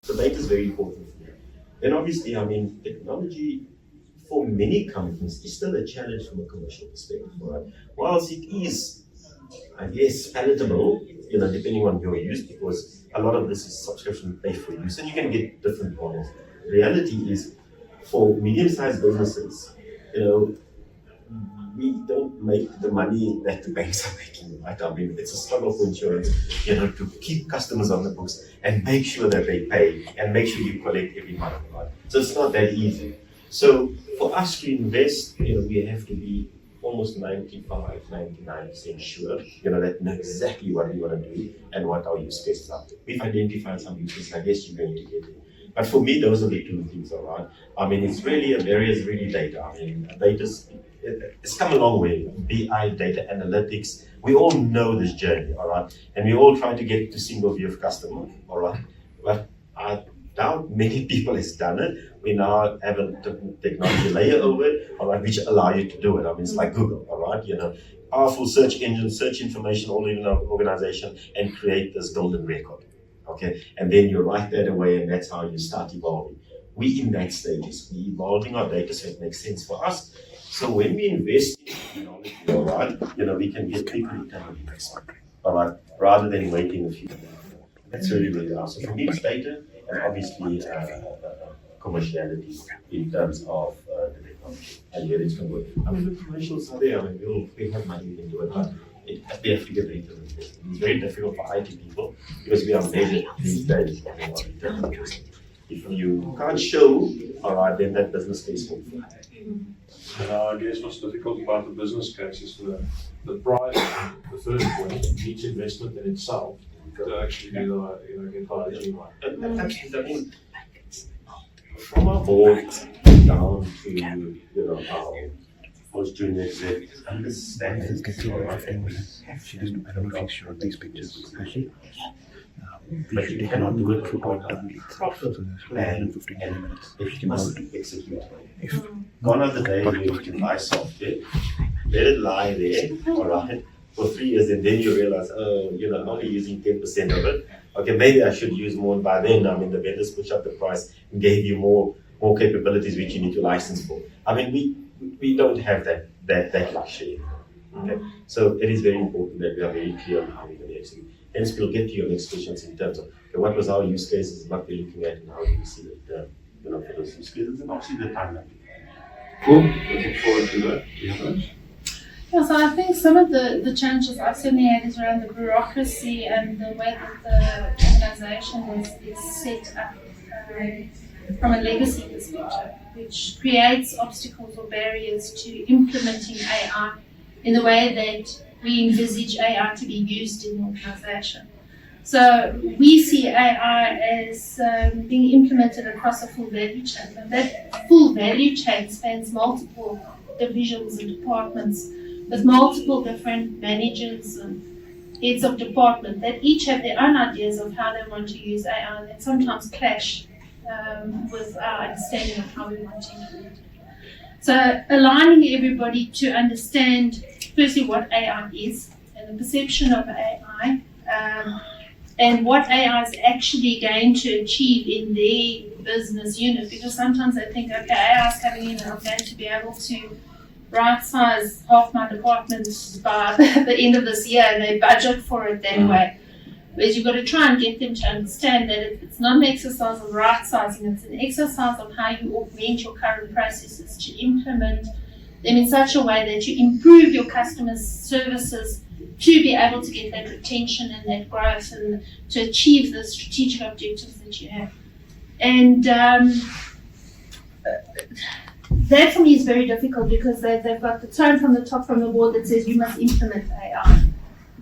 The data is very important for me. Then obviously, I mean, technology for many companies is still a challenge from a commercial perspective, right? Whilst it is, I guess, palatable, depending on your use, because a lot of this is subscription pay for use, and you can get different models. The reality is, for medium-sized businesses, we don't make the money that the banks are making, right? I mean, it's a struggle for insurance, to keep customers on the books and make sure that they pay and make sure you collect every month, right? So it's not that easy. So for us to invest, we have to be almost 99% sure, that know exactly what we want to do and what our use cases are. We've identified some use cases, I guess you're going to get it. But for me, those are the two things, all right? I mean, it's really, an area is really data. I mean, it's come a long way. BI, data analytics, we all know this journey, all right? And we all try to get to single view of customer, all right? But I doubt many people has done it. We now have a technology layer over it, all right, which allow you to do it. I mean, it's like Google, all right? Powerful search engine, search information all in an organization and create this golden record, okay? And then you write that away and that's how you start evolving. We in that stages, we evolving our data so it makes sense for us. So when we invest in technology, all right, we can get big return on investment, all right, rather than waiting a few years. That's really, really awesome. So for me, it's data and obviously commerciality in terms of the technology and where it's going to work. I mean, the commercials are there. I mean, we have money, we can do it, but we have to get return on investment. It's very difficult for IT people because we are measured these days on return on investment. If you can't show, all right, then that business case won't fly. I guess what's difficult about the business case is the price, the first point, needs investment in itself to actually do get higher GMI. I mean, from our board down to our most junior executives, understand Let's get to it 15 minutes. I don't know if you showed these pictures. Actually, we should take on the good football down leads. So there's 15 minutes. If you must execute. Gone are the days where you can buy software, let it lie there, all right, for 3 years, and then you realize, I'm only using 10% of it. Okay, maybe I should use more. And by then, I mean, the vendors push up the price and gave you more capabilities which you need to license for. I mean, we don't have that luxury. Okay, so it is very important that we are very clear on how we're going to execute. Hence, we'll get to your next questions in terms of what was our use cases, what we're looking at, and how do we see it, for those use cases, and obviously the timeline. Cool. Looking forward to that. Yeah, so I think some of the challenges I've certainly had is around the bureaucracy and the way that the organization is set up from a legacy perspective, which creates obstacles or barriers to implementing AI in the way that we envisage AI to be used in the organization. So we see AI as being implemented across a full value chain, and that full value chain spans multiple divisions and departments with multiple different managers and heads of department that each have their own ideas of how they want to use AI and that sometimes clash with our understanding of how we want to implement it. So aligning everybody to understand firstly what AI is and the perception of AI and what AI is actually going to achieve in their business unit, because sometimes they think, okay, AI is coming in and I'm going to be able to right size half my department by the end of this year, and they budget for it that way. Whereas you've got to try and get them to understand that it's not an exercise of right sizing, it's an exercise of how you augment your current processes to implement them in such a way that you improve your customers' services to be able to get that retention and that growth and to achieve the strategic objectives that you have. And that for me is very difficult because they've got the tone from the top from the board that says you must implement AI.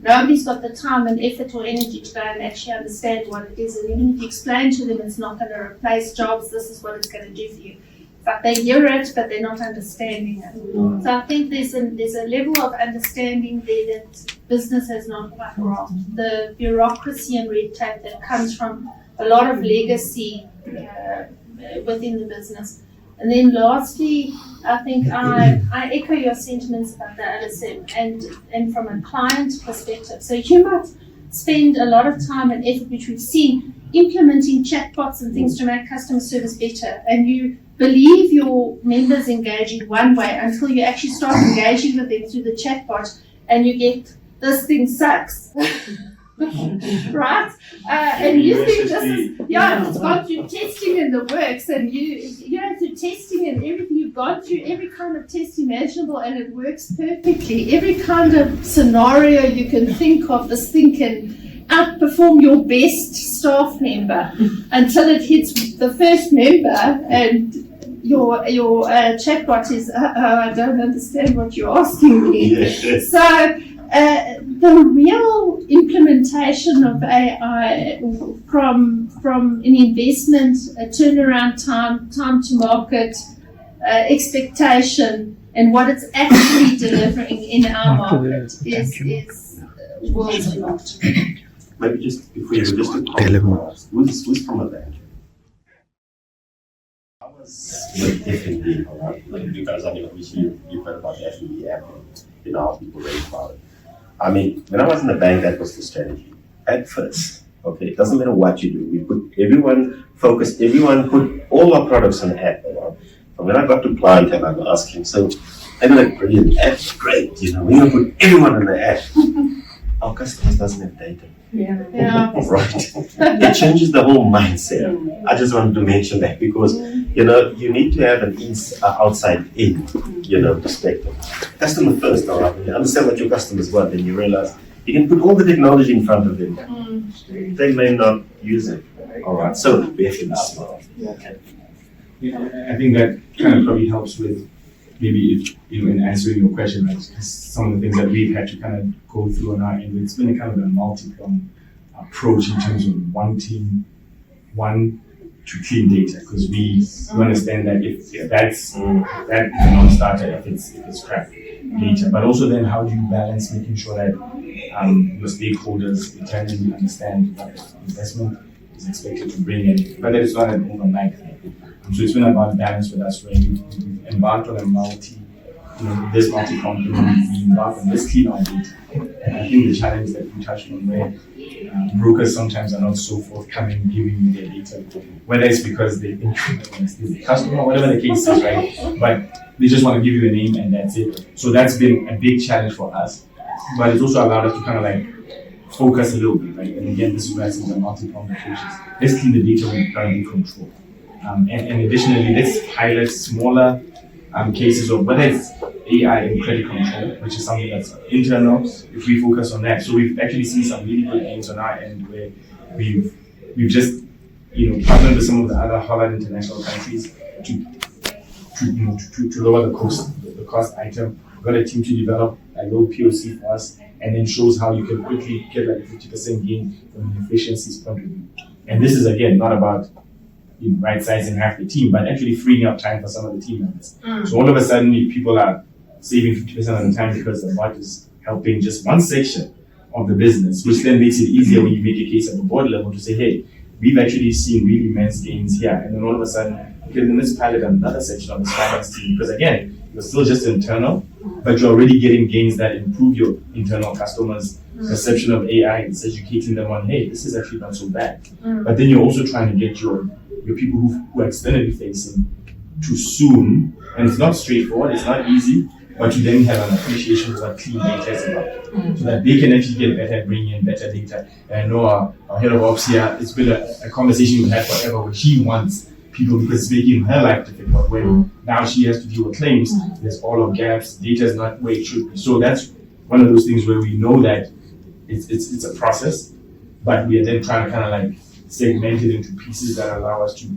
Nobody's got the time and effort or energy to go and actually understand what it is. And even if you explain to them it's not going to replace jobs, this is what it's going to do for you. It's like they hear it, but they're not understanding it. So I think there's a level of understanding there that business has not quite grasped. The bureaucracy and red tape that comes from a lot of legacy within the business. And then lastly, I think I echo your sentiments about the LSM and from a client perspective. So you might spend a lot of time and effort, which we've seen, implementing chatbots and things to make customer service better, and you believe your members engaging one way until you actually start engaging with them through the chatbot, and you get, this thing sucks. Right? And you think this is, it's gone through testing in the works, and you know, through testing and everything, you've gone through every kind of test imaginable, and it works perfectly. Every kind of scenario you can think of, this thing can outperform your best staff member until it hits the first member, and your chatbot is, I don't understand what you're asking me. So the real implementation of AI from an investment, a turnaround time to market, expectation, and what it's actually delivering in our market is worlds apart. Maybe just before you just to comment, who's from a bank? I was with FNB, like you guys, I mean, obviously you've heard about the FNB app, and you know how people rave about it. I mean, when I was in the bank, that was the strategy. At first, okay, it doesn't matter what you do. We put everyone put all our products on the app. And when I got to client and I'm asking, so they're like, brilliant, app's great, you know, we're gonna put everyone on the app. Our customers doesn't have data. Yeah. Right. It changes the whole mindset. I just wanted to mention that because, you know, you need to have an outside in, you know, perspective. Customer first, all right. When you understand what your customers want, then you realize you can put all the technology in front of them. They may not use it. All right. So we have to be smart. Okay. Yeah, I think that kind of probably helps with maybe if, you know, in answering your question, like some of the things that we've had to kind of go through on our end. It's been a kind of a multi-pronged approach in terms of wanting to clean data, because we understand that if that's that a non-starter if it's crap data, but also then how do you balance making sure that your stakeholders internally understand what investment is expected to bring in, but that it's not an overnight thing. So it's been about balance with us where we embarked on a multi-component, we embarked on this clean our data. And I think the challenge that we touched on where brokers sometimes are not so forthcoming giving you their data, whether it's because they think it's the customer, whatever the case is, right? But they just want to give you a name and that's it. So that's been a big challenge for us. But it's also allowed us to kind of like focus a little bit, right? And again, this is where some of the multi-pronged approaches. Let's clean the data we currently control. And additionally, let's highlight smaller cases of whether it's AI and credit control, which is something that's internal, if we focus on that. So we've actually seen some really good gains on our end where we've just, you know, partnered with some of the other Holland international countries to lower the cost item. We've got a team to develop a little POC for us, and then shows how you can quickly get like a 50% gain from an efficiencies point of view. And this is again not about right-sizing half the team, but actually freeing up time for some of the team members. So all of a sudden, people are saving 50% of the time because the bot is helping just one section of the business, which then makes it easier when you make a case at the board level to say, hey, we've actually seen really immense gains here. And then all of a sudden, okay, then let's pilot another section of this finance team. Because again, you're still just internal, but you're already getting gains that improve your internal customers' perception of AI. It's educating them on, hey, this is actually not so bad. But then you're also trying to get your people who are externally facing to soon, and it's not straightforward, it's not easy, but to then have an appreciation of what clean data is about, so that they can actually get better at bringing in better data. And I know our head of ops here, it's been a conversation we've had forever where she wants people, because it's making her life difficult when now she has to deal with claims, there's all of gaps, data is not where it should be. So that's one of those things where we know that it's a process, but we are then trying to kind of like segment it into pieces that allow us to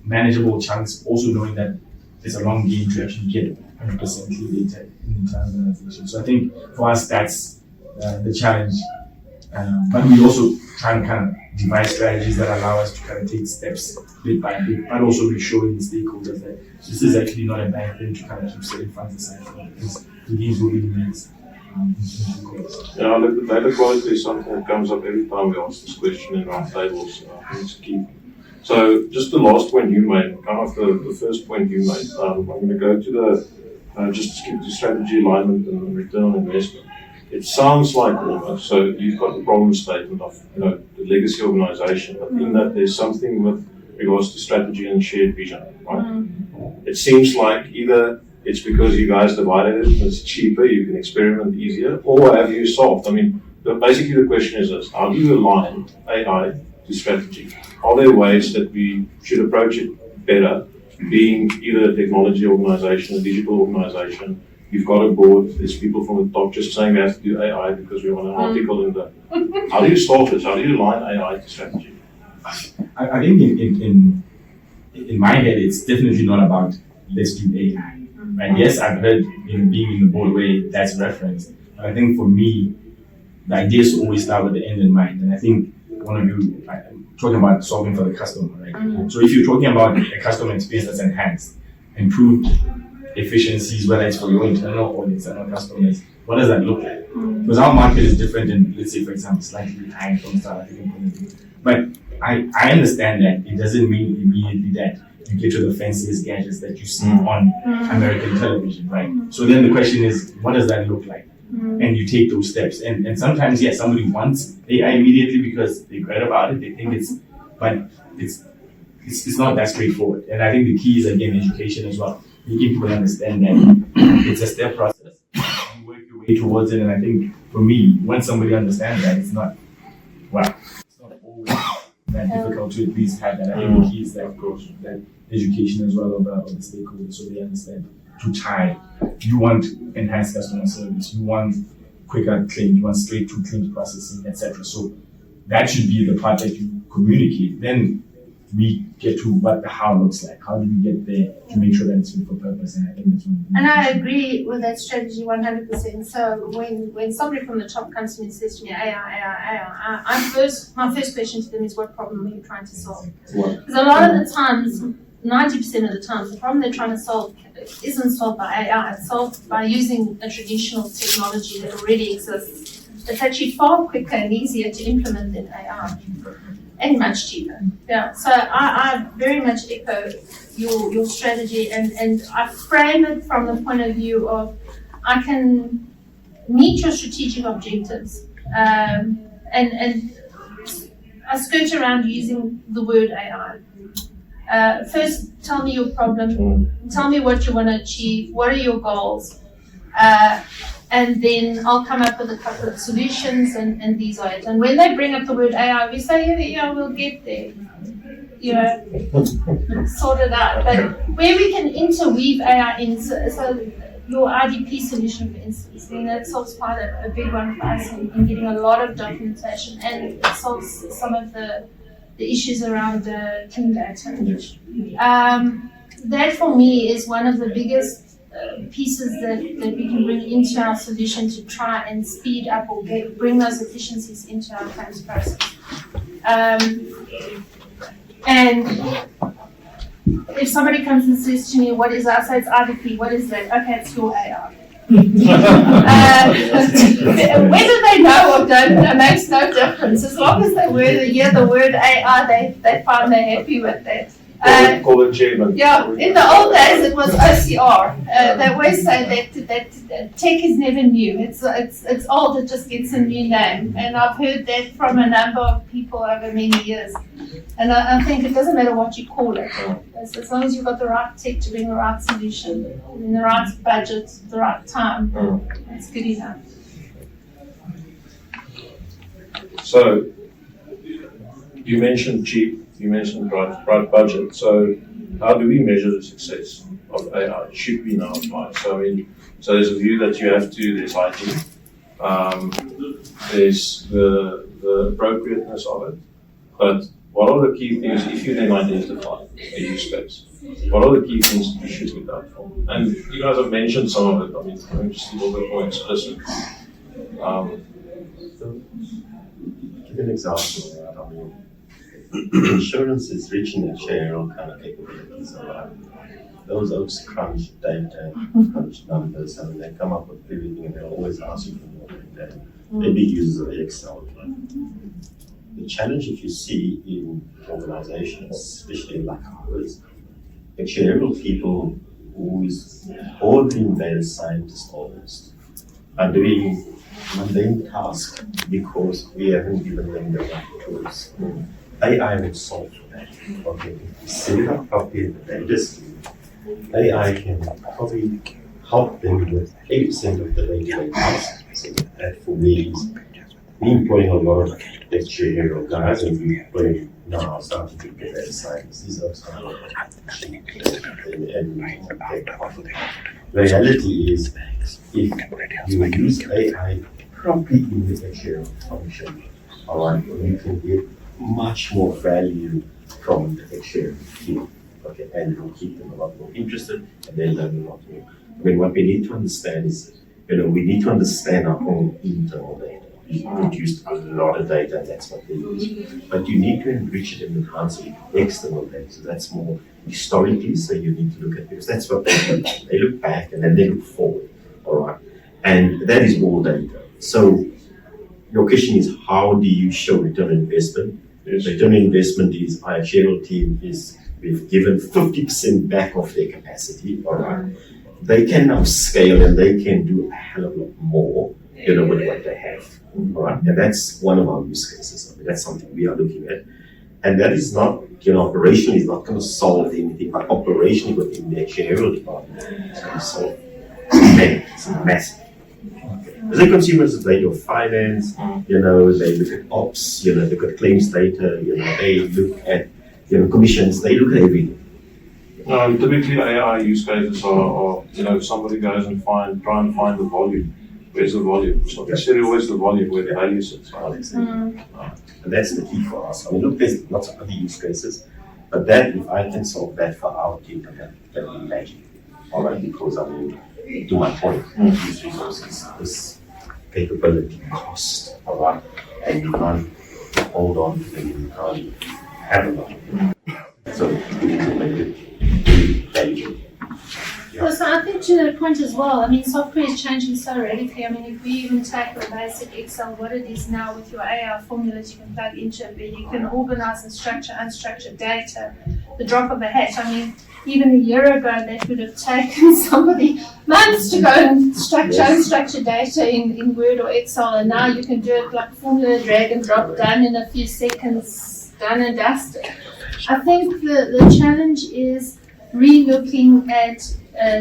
manageable chunks, also knowing that it's a long game to actually get 100% clean data in the entire organization. So I think for us that's the challenge, but we also try to kind of devise strategies that allow us to kind of take steps bit by bit, but also be showing the stakeholders that this is actually not a bad thing to kind of keep setting funds aside for, because the gains will be immense. Yeah, the data quality is something that comes up every time we ask this question in our tables. It's key. So just the last point you made, kind of the first point you made, I'm going to go to the just skip to strategy alignment and return on investment. it sounds like almost, so you've got the problem statement of, the legacy organization, but in that there's something with regards to strategy and shared vision, right? It seems like either it's because you guys divided it, it's cheaper, you can experiment easier, or have you solved? I mean, basically the question is this: how do you align AI to strategy? Are there ways that we should approach it better, being either a technology organization, a digital organization? You've got a board, there's people from the top just saying we have to do AI because we want an article in the... How do you solve this? How do you align AI to strategy? I think in my head, it's definitely not about let's do AI. Right? Yes, I've heard being in the board way that's referenced, but I think for me, the idea is to always start with the end in mind. And I think one of you talking about solving for the customer, right? So if you're talking about a customer experience that's enhanced, improved efficiencies, whether it's for your internal or external customers, what does that look like? Because our market is different in, let's say, for example, slightly behind from South African point of view. But I understand that it doesn't mean immediately that you get to the fanciest gadgets that you see on American television, right? So then the question is, what does that look like? And you take those steps. And sometimes, yes, somebody wants AI immediately because they've read about it, they think it's not that straightforward. And I think the key is, again, education as well. Making people understand that it's a step process. You work your way towards it. And I think for me, once somebody understands that, it's not always that difficult to at least have that. I think the key is that, of course, that education as well of the stakeholders so they understand to tie. You want enhanced customer service, you want quicker claim, you want straight through claims processing, etc. So that should be the part that you communicate. Then we get to what the how looks like. How do we get there to make sure that it's fit for purpose? And I think that's one. And I agree with that strategy 100%. So when somebody from the top comes to me and says to me, AI, my first question to them is, what problem are you trying to solve? Because a lot of the times, 90% of the time, the problem they're trying to solve isn't solved by AI. It's solved by using a traditional technology that already exists. It's actually far quicker and easier to implement than AI. And much cheaper. Yeah. So I very much echo your strategy and I frame it from the point of view of I can meet your strategic objectives and I skirt around using the word AI. First, tell me your problem, tell me what you want to achieve, what are your goals, and then I'll come up with a couple of solutions and these are it. And when they bring up the word AI, we say, yeah, we'll get there, sort it out. But where we can interweave AI in, so your IDP solution, for instance, then that solves quite a big one for us in getting a lot of documentation and it solves some of the issues around clean data. That for me is one of the biggest pieces that we can bring into our solution to try and speed up or bring those efficiencies into our claims process. And if somebody comes and says to me, what is that? I say it's IDP, what is that? Okay, it's your AI. Whether they know or don't know makes no difference. As long as they hear the word AI, they find they're happy with that. Call it achievement. Yeah, in the old days it was OCR. They always say that tech is never new. It's old. It just gets a new name. And I've heard that from a number of people over many years. And I think it doesn't matter what you call it. As long as you've got the right tech to bring the right solution, in the right budget, the right time, it's good enough. So you mentioned cheap. You mentioned right budget. So how do we measure the success of AI? Should we now apply? So there's a view that you have to, there's hygiene, there's the appropriateness of it. But what are the key things, if you then identify a use case, what are the key things that you should look out for? And you guys have mentioned some of it. I mean, I'm just a little bit more explicit. Give an example. I mean, insurance is rich in general kind of capabilities around. Those oaks crunch data, crunch numbers, and they come up with everything, and they'll always ask you for more data. They're big users of Excel. Right? The challenge if you see in organizations, especially like ours, actuarial people who is all being data scientists almost are doing mundane task because we haven't given them the right tools. AI will solve that. Okay, if we set it up properly, the data AI can probably help them with 80% of the day-to-day tasks. So that for me is me employing a lot of actuarial guys and we employing now starting to get data science. These are some of the reality is if you use AI properly in the actuarial function, alright, you can get much more value from the actuarial field. Okay, and it will keep them a lot more interested and they learn a lot more. I mean, what we need to understand is, we need to understand our own internal data. We produce a lot of data, and that's what they use. But you need to enrich it and enhance it with external data. So that's more historically, so you need to look at, because that's what they do. They look back and then they look forward, all right? And that is all data. So your question is, how do you show return on investment? Yes. Return on investment is, our actuarial team we've given 50% back of their capacity, all right? They can now scale and they can do a hell of a lot more, with what they have, all right? And that's one of our use cases. I mean, that's something we are looking at. And that is not, operationally is not going to solve anything, but operationally within the actuarial department, it's going to solve many. It's massive. As a consumers, they do finance, they look at ops, they look at claims data, they look at, commissions, they look at everything. Typically AI use cases are somebody goes and try and find the volume. Where's the volume? It's not necessarily always the volume where the value sits. And that's the key for us. I mean, look, there's lots of other use cases, but that, if I can solve that for our team, that would be magic. All right, because I mean, to my point, these resources, this capability cost, all right, and you can't hold on to them, you can't have a lot of them. So we need to make it really valuable. Well, so I think to that point as well, I mean, software is changing so radically. I mean, if we even take the basic Excel, what it is now with your AI formulas you can plug into it, where you can organize and structure unstructured data, the drop of a hat. I mean, even a year ago, that would have taken somebody months to go and structure unstructured data in Word or Excel, and now you can do it like formula, drag and drop, done in a few seconds, done and dusted. I think the challenge is re-looking at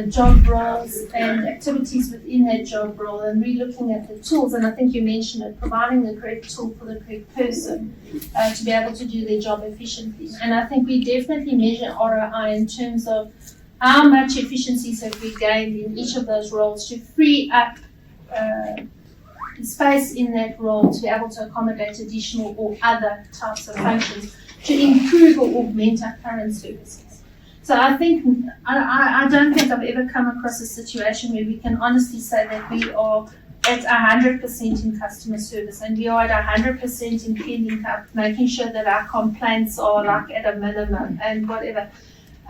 job roles and activities within that job role and re-looking at the tools, and I think you mentioned it, providing the correct tool for the correct person to be able to do their job efficiently. And I think we definitely measure ROI in terms of how much efficiencies have we gained in each of those roles to free up space in that role to be able to accommodate additional or other types of functions to improve or augment our current services. So I think, I don't think I've ever come across a situation where we can honestly say that we are at 100% in customer service and we are at 100% in cleaning up, making sure that our complaints are like at a minimum and whatever.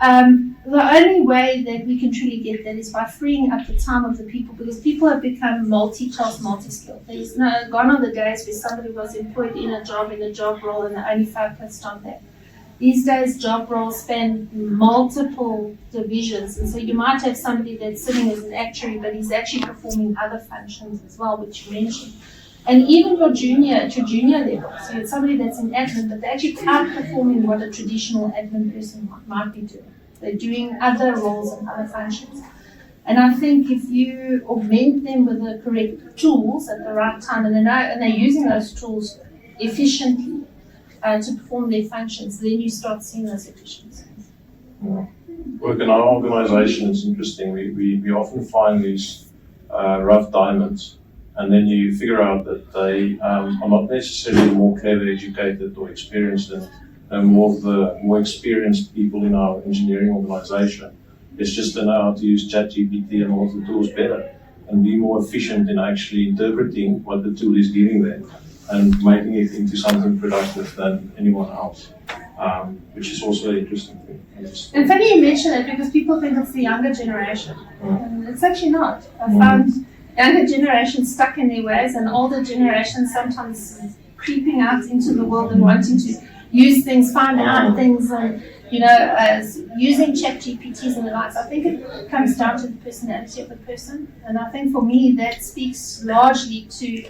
The only way that we can truly get that is by freeing up the time of the people, because people have become multitask, multi-skilled. There's gone are the days where somebody was employed in a job role and they only focused on that. These days, job roles span multiple divisions, and so you might have somebody that's sitting as an actuary, but he's actually performing other functions as well, which you mentioned. And even your junior level, so it's somebody that's in admin, but they're actually outperforming what a traditional admin person might be doing. They're doing other roles and other functions. And I think if you augment them with the correct tools at the right time, and they're using those tools efficiently, to perform their functions, then you start seeing those efficiencies. Work in our organization is interesting. We often find these rough diamonds, and then you figure out that they are not necessarily more clever, educated, or experienced than more of the more experienced people in our engineering organization. It's just to know how to use ChatGPT and all of the tools better and be more efficient in actually interpreting what the tool is giving them and making it into something productive than anyone else, which is also an interesting thing. And funny you mention it because people think it's the younger generation. And it's actually not. I found younger generations stuck in their ways and older generations sometimes creeping out into the world and wanting to use things, find out things, and as using ChatGPTs and the likes. I think it comes down to the personality of the person, and I think for me that speaks largely to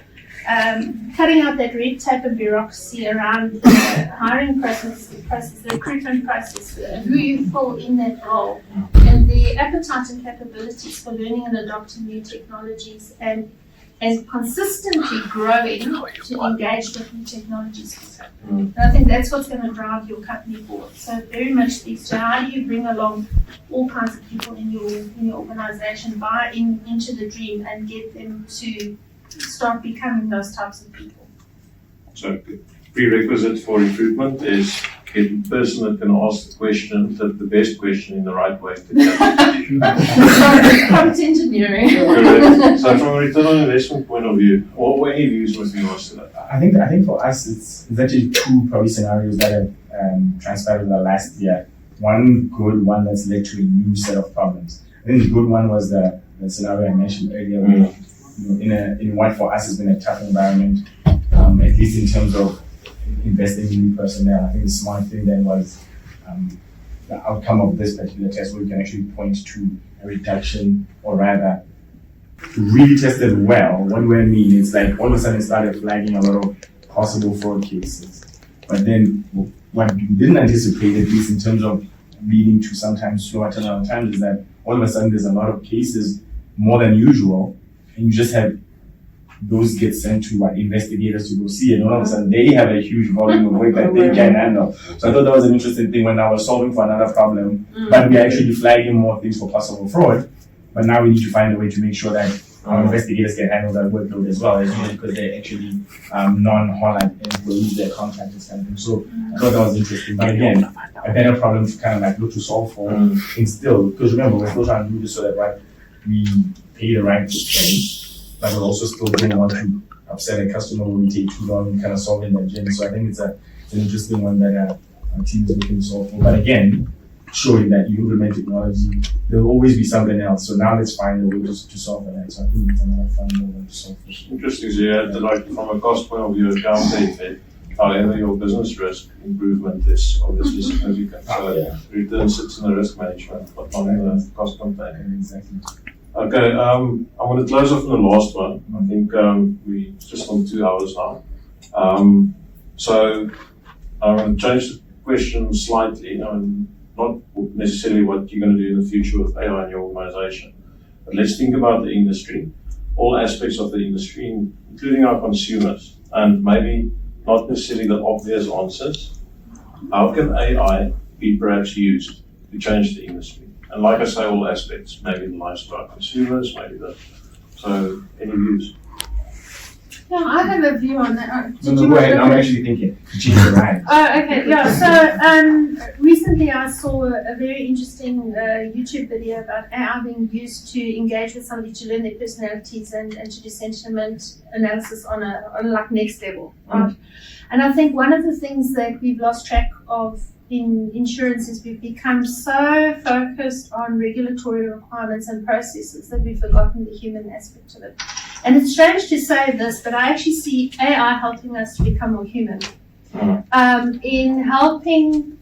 cutting out that red tape and bureaucracy around the hiring process, the recruitment process, who you fill in that role, and the appetite and capabilities for learning and adopting new technologies, and consistently growing to engage with new technologies. And I think that's what's going to drive your company forward. So it very much speaks to how do you bring along all kinds of people in your organization, buy into the dream, and get them to start becoming those types of people. So prerequisite for recruitment is get the person that can ask the question, the best question in the right way. Prompt engineering. Correct. So from a return on investment point of view, what any views with regards to that? I think for us, it's actually two probably scenarios that have transpired in the last year. One good one that's led to a new set of problems. I think the good one was the scenario I mentioned earlier, where in what for us has been a tough environment, at least in terms of investing in new personnel. I think the smart thing then was the outcome of this particular test, where you can actually point to a reduction, or rather, to really test it well. What do I mean? It's like all of a sudden it started flagging a lot of possible fraud cases. But then what we didn't anticipate, at least in terms of leading to sometimes slower turnaround times, is that all of a sudden there's a lot of cases more than usual, and you just have those get sent to investigators to go see, and all of a sudden they have a huge volume of work that they can handle. So I thought that was an interesting thing when I was solving for another problem, but we're actually flagging more things for possible fraud. But now we need to find a way to make sure that our investigators can handle that workload as well, because they're actually non-Holland employees, they're contractors kind of thing. So I thought that was interesting. But again, a better problem to kind of like look to solve for, and still, because remember, we're still trying to do this so that we pay the right to pay, but we also still don't want to upset a customer when we take too long in kind of solving that journey. So I think it's an interesting one that our team is looking to solve for. But again, showing that you implement technology, there will always be something else. So now let's find a way to solve for that. So I think it's another fun one to solve for. Interesting. So yeah, from a cost point of view, accounting, however, your business risk improvement is obviously significant. So return sits in the risk management, but not in the cost containment. Exactly. Okay, I'm going to close off on the last one. I think we're just on 2 hours now. So I'm going to change the question slightly. Not necessarily what you're going to do in the future with AI in your organization, but let's think about the industry, all aspects of the industry, including our consumers, and maybe not necessarily the obvious answers. How can AI be perhaps used to change the industry? And like I say, all aspects, maybe the lives of our consumers, so any views? Yeah, I have a view on that. Go ahead. I'm actually thinking. Change the rhyme. Oh, okay. Yeah. So recently I saw a very interesting YouTube video about AI being used to engage with somebody to learn their personalities and to do sentiment analysis on like next level, right? And I think one of the things that we've lost track of in insurance is we've become so focused on regulatory requirements and processes that we've forgotten the human aspect of it. And it's strange to say this, but I actually see AI helping us to become more human. In helping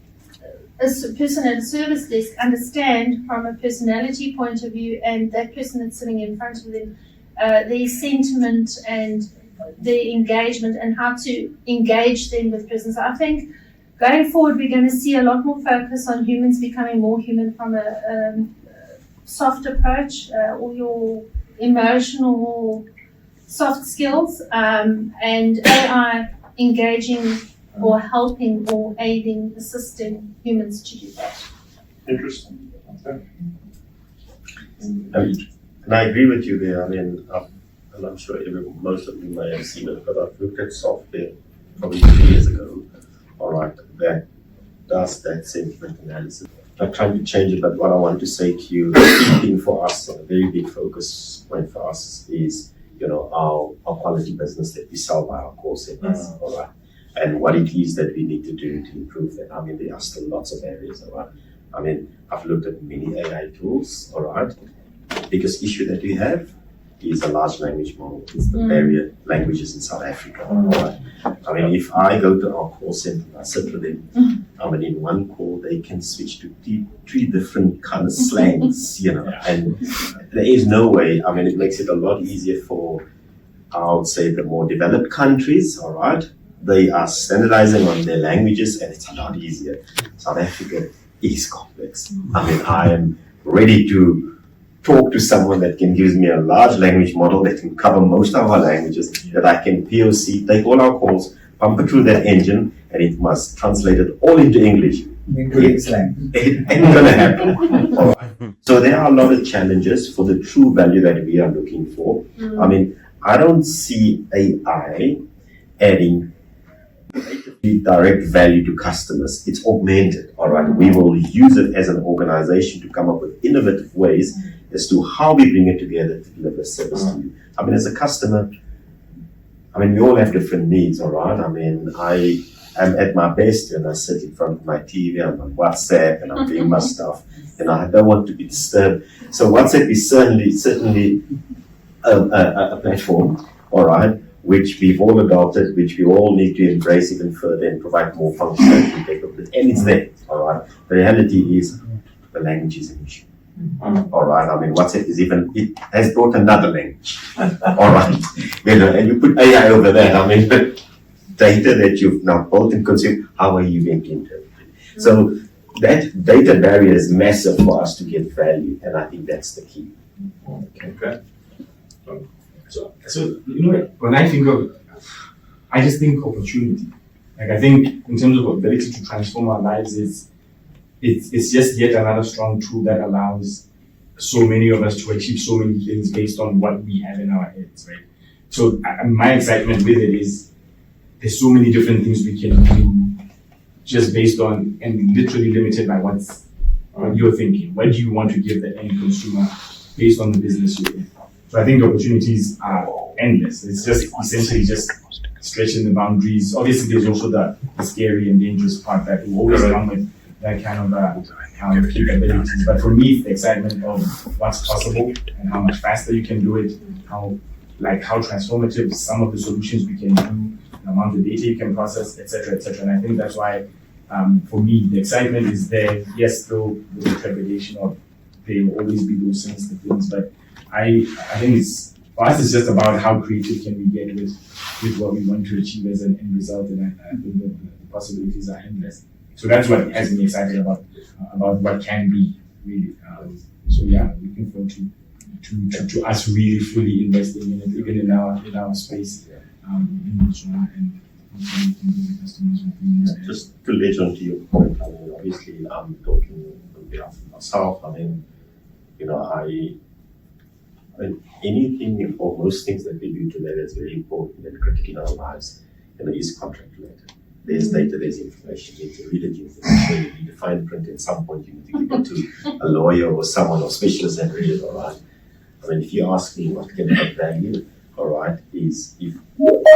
a person at a service desk understand from a personality point of view, and that person that's sitting in front of them, their sentiment and their engagement, and how to engage them with business. I think going forward, we're going to see a lot more focus on humans becoming more human from a soft approach, all your emotional soft skills, and AI engaging or helping or aiding, assisting humans to do that. Interesting. Okay. And I agree with you there. I mean, and I'm sure most of you may have seen it, but I've looked at software probably 2 years ago, all right, that does that sentiment analysis. I'm trying to change it, but what I want to say to you, the key thing for us, a very big focus point for us is, our quality business that we sell by our call centers, all right, and what it is that we need to do to improve that. I mean, there are still lots of areas, all right. I mean, I've looked at many AI tools, all right. The biggest issue that we have is a large language model. It's the barrier languages in South Africa. Right? I mean, if I go to our call center, I sit with them. I mean, in one call, they can switch to three different kind of slangs, and there is no way. I mean, it makes it a lot easier for, I would say, the more developed countries, all right? They are standardizing on their languages, and it's a lot easier. South Africa is complex. I mean, I am ready to talk to someone that can give me a large language model that can cover most of our languages, that I can POC, take all our calls, pump it through that engine, and it must translate it all into English. Including slang. It ain't gonna happen. All right. So there are a lot of challenges for the true value that we are looking for. I mean, I don't see AI adding direct value to customers. It's augmented, all right? We will use it as an organization to come up with innovative ways as to how we bring it together to deliver service to you. I mean, as a customer, I mean, we all have different needs, all right? I mean, I am at my best when I sit in front of my TV, I'm on WhatsApp, and I'm doing my stuff, and I don't want to be disturbed. So WhatsApp is certainly a platform, all right, which we've all adopted, which we all need to embrace even further and provide more functionality and capability. And it's there, all right. The reality is the language is an issue. All right, I mean, WhatsApp it has brought another language. All right, and you put AI over that. I mean, the data that you've now built and consumed, how are you going to interpret it? So that data barrier is massive for us to get value, and I think that's the key. Okay. So when I think of, I just think opportunity. Like, I think in terms of ability to transform our lives, it's just yet another strong tool that allows so many of us to achieve so many things based on what we have in our heads, right? So my excitement with it is there's so many different things we can do just based on, and literally limited by what you're thinking. What do you want to give the end consumer based on the business you're in? So I think the opportunities are endless. It's just essentially just stretching the boundaries. Obviously, there's also the scary and dangerous part that will always come with that kind of capabilities. But for me, the excitement of what's possible and how much faster you can do it, how transformative some of the solutions we can do, the amount of data you can process, etc., etc. And I think that's why, for me, the excitement is there. Yes, still with the trepidation of there will always be those sensitive things, but I think for us, it's just about how creative can we get with what we want to achieve as an end result, and I think the possibilities are endless. So that's what has me excited about what can be, really. So yeah, looking forward to us really fully investing in it, even in our space, in Neutrinos, and we can give the customers what we need. Just to later on to your point, I mean, obviously I'm talking on behalf of myself. I mean, anything or most things that we do today that's very important and critical in our lives, is contract related. There's data, there's information, you need to read it, you need to make sure you need to fine print at some point, you need to give it to a lawyer or someone or specialist that read it, all right? I mean, if you ask me what can add value, all right, is if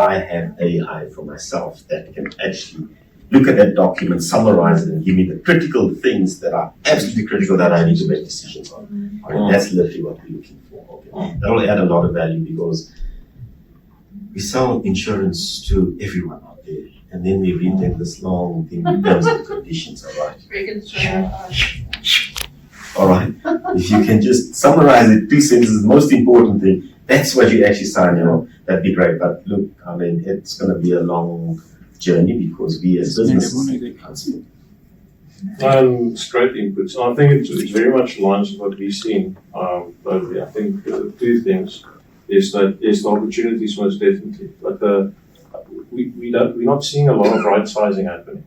I have AI for myself that can actually look at that document, summarize it, and give me the critical things that are absolutely critical that I need to make decisions on. I mean, that's literally what we're looking for. Okay? That will add a lot of value because we sell insurance to everyone out there, and then we read them this long thing in terms and conditions, all right? All right. If you can just summarize it, 2 sentences, the most important thing, that's what you actually sign, that'd be great. But look, I mean, it's going to be a long journey because we as businesses can't speak. It's great input. So I think it's very much aligns with what we've seen. But I think 2 things is that there's the opportunities most definitely, but we're not seeing a lot of right sizing happening.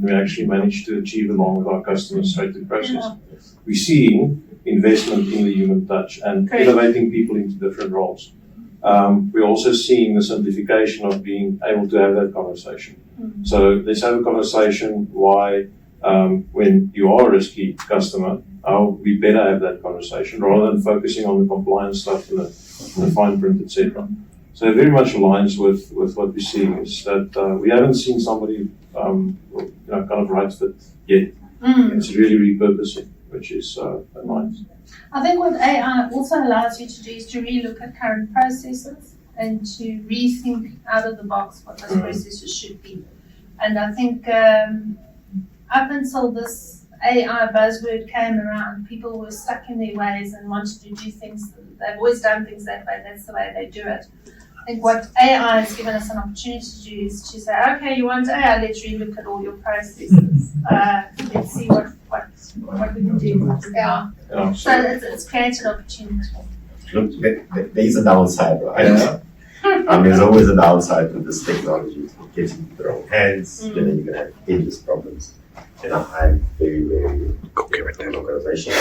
We actually managed to achieve along with our customers straight to process. We're seeing investment in the human touch and elevating people into different roles. We're also seeing the simplification of being able to have that conversation. So let's have a conversation why when you are a risky customer, how we better have that conversation rather than focusing on the compliance stuff and the fine print, etc. So it very much aligns with what we're seeing is that we haven't seen somebody kind of right fit yet. It's really repurposing. which is nice. I think what AI also allows you to do is to relook at current processes and to rethink out of the box what those processes should be. And I think up until this AI buzzword came around, people were stuck in their ways and wanted to do things. They've always done things that way. That's the way they do it. I think what AI has given us an opportunity to do is to say, okay, you want AI, let's relook at all your processes. Let's see what we can do. Yeah. So it's created opportunity. Look, there's a downside, right? Yeah. There's always a downside with this technology. It gets into the wrong hands, you're going to have endless problems. I'm very, very organization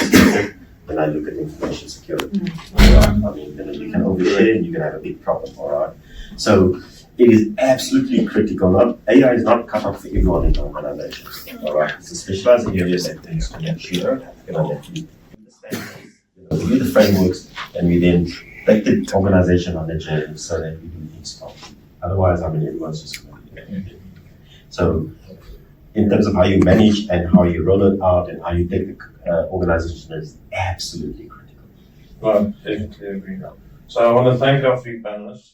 when I look at information security. You can overshare and you can have a big problem, all right? So it is absolutely critical. AI is not cut off for everyone in the organization, all right? It's a specialized areas that things to make sure, that you understand, we do the frameworks and we then take the organization on the journey so that we can install. Otherwise, everyone's just going to be there. So in terms of how you manage and how you roll it out and how you take the organization is absolutely critical. Well, definitely agree. So I want to thank our three panelists.